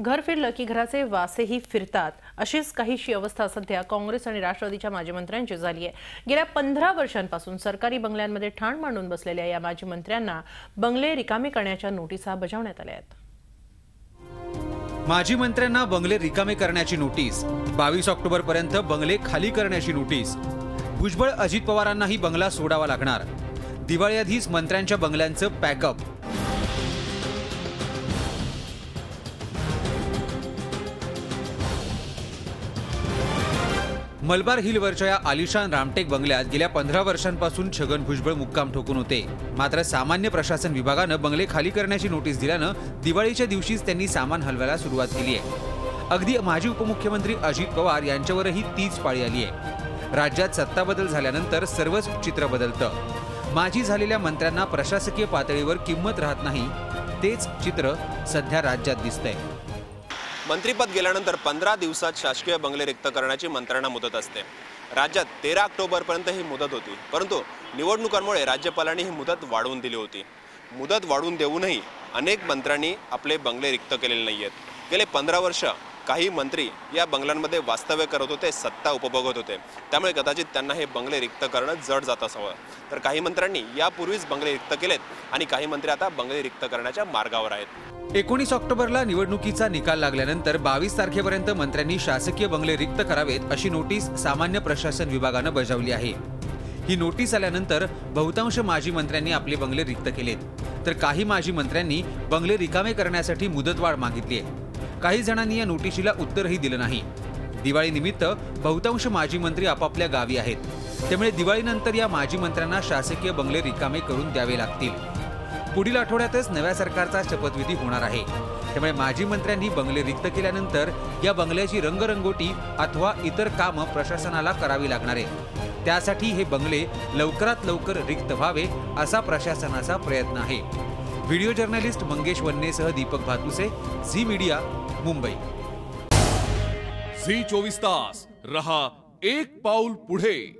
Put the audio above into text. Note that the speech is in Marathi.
घर फिरलं की घराचे वासेही फिरतात, अशीच काहीशी अवस्था सध्या काँग्रेस आणि राष्ट्रवादीच्या माजी मंत्र्यांची झाली आहे। गेल्या 15 वर्षांपासून सरकारी बंगल्यांमध्ये ठाण मांडून बसलेल्या या माजी मंत्र्यांना बंगले रिकामे करण्याच्या नोटिसा बजावण्यात आल्या आहेत। माजी मंत्र्यांना बंगले रिकामे करण्याची नोटीस, 22 ऑक्टोबर पर्यंत बंगले खाली करण्याची नोटीस। भुजबळ अजित पवारांनाही बंगला सोडावा लागणार। दिवाळीआधीच मंत्र्यांच्या बंगल्यांचं पॅकअप। मलबार हिलवरच्या या आलिशान रामटेक बंगल्यात गेल्या 15 वर्षांपासून छगन भुजबळ मुक्काम ठोकून होते। मात्र सामान्य प्रशासन विभागानं बंगले खाली करण्याची नोटीस दिल्यानं दिवाळीच्या दिवशीच त्यांनी सामान हलवायला सुरुवात केली आहे। अगदी माजी उपमुख्यमंत्री अजित पवार यांच्यावरही तीच पाळी आली आहे। राज्यात सत्ता बदल झाल्यानंतर सर्वच चित्र बदलतं। माजी झालेल्या मंत्र्यांना प्रशासकीय पातळीवर किंमत राहत नाही, तेच चित्र सध्या राज्यात दिसतंय। मंत्रिपद गेल्यानंतर 15 दिवसात शासकीय बंगले रिक्त करण्याची मंत्र्यांना मुदत असते। राज्यात 13 ऑक्टोबरपर्यंत ही मुदत होती, परंतु निवडणुकांमुळे राज्यपालांनी ही मुदत वाढवून दिली होती। मुदत वाढवून देऊनही अनेक मंत्र्यांनी आपले बंगले रिक्त केलेले नाहीयेत। गेले 15 वर्ष काही मंत्री या बंगल्यांमध्ये वास्तव्य करत होते, सत्ता उपभोगत होते, त्यामुळे कदाचित त्यांना हे बंगले रिक्त करणं जड जात असावं। तर काही मंत्र्यांनी यापूर्वीच बंगले रिक्त केलेत आणि काही मंत्री आता बंगले रिक्त करण्याच्या मार्गावर आहेत। 19 ऑक्टोबरला निवडणुकीचा निकाल लागल्यानंतर 22 तारखेपर्यंत मंत्र्यांनी शासकीय बंगले रिक्त करावेत अशी नोटीस सामान्य प्रशासन विभागानं बजावली आहे। ही नोटीस आल्यानंतर बहुतांश माजी मंत्र्यांनी आपले बंगले रिक्त केलेत, तर काही माजी मंत्र्यांनी बंगले रिकामे करण्यासाठी मुदतवाढ मागितली आहे। काही जणांनी या नोटिशीला उत्तरही दिलं नाही। दिवाळीनिमित्त बहुतांश माजी मंत्री आपापल्या गावी आहेत, त्यामुळे दिवाळीनंतर या माजी मंत्र्यांना शासकीय बंगले रिकामे करून द्यावे लागतील। पुढील आठवड्यातच नव्या सरकारचा शपथविधी होणार आहे, त्यामुळे माजी मंत्र्यांनी बंगले रिक्त केल्यानंतर या बंगल्याची रंगरंगोटी अथवा इतर कामं प्रशासनाला करावी लागणार आहे। त्यासाठी हे बंगले लवकरात लवकर रिक्त व्हावे असा प्रशासनाचा प्रयत्न आहे। व्हिडिओ जर्नलिस्ट मंगेश वन्नेसह दीपक भातुसे, झी मीडिया, मुंबई। झी 24 तास रहा एक पाऊल पुढे।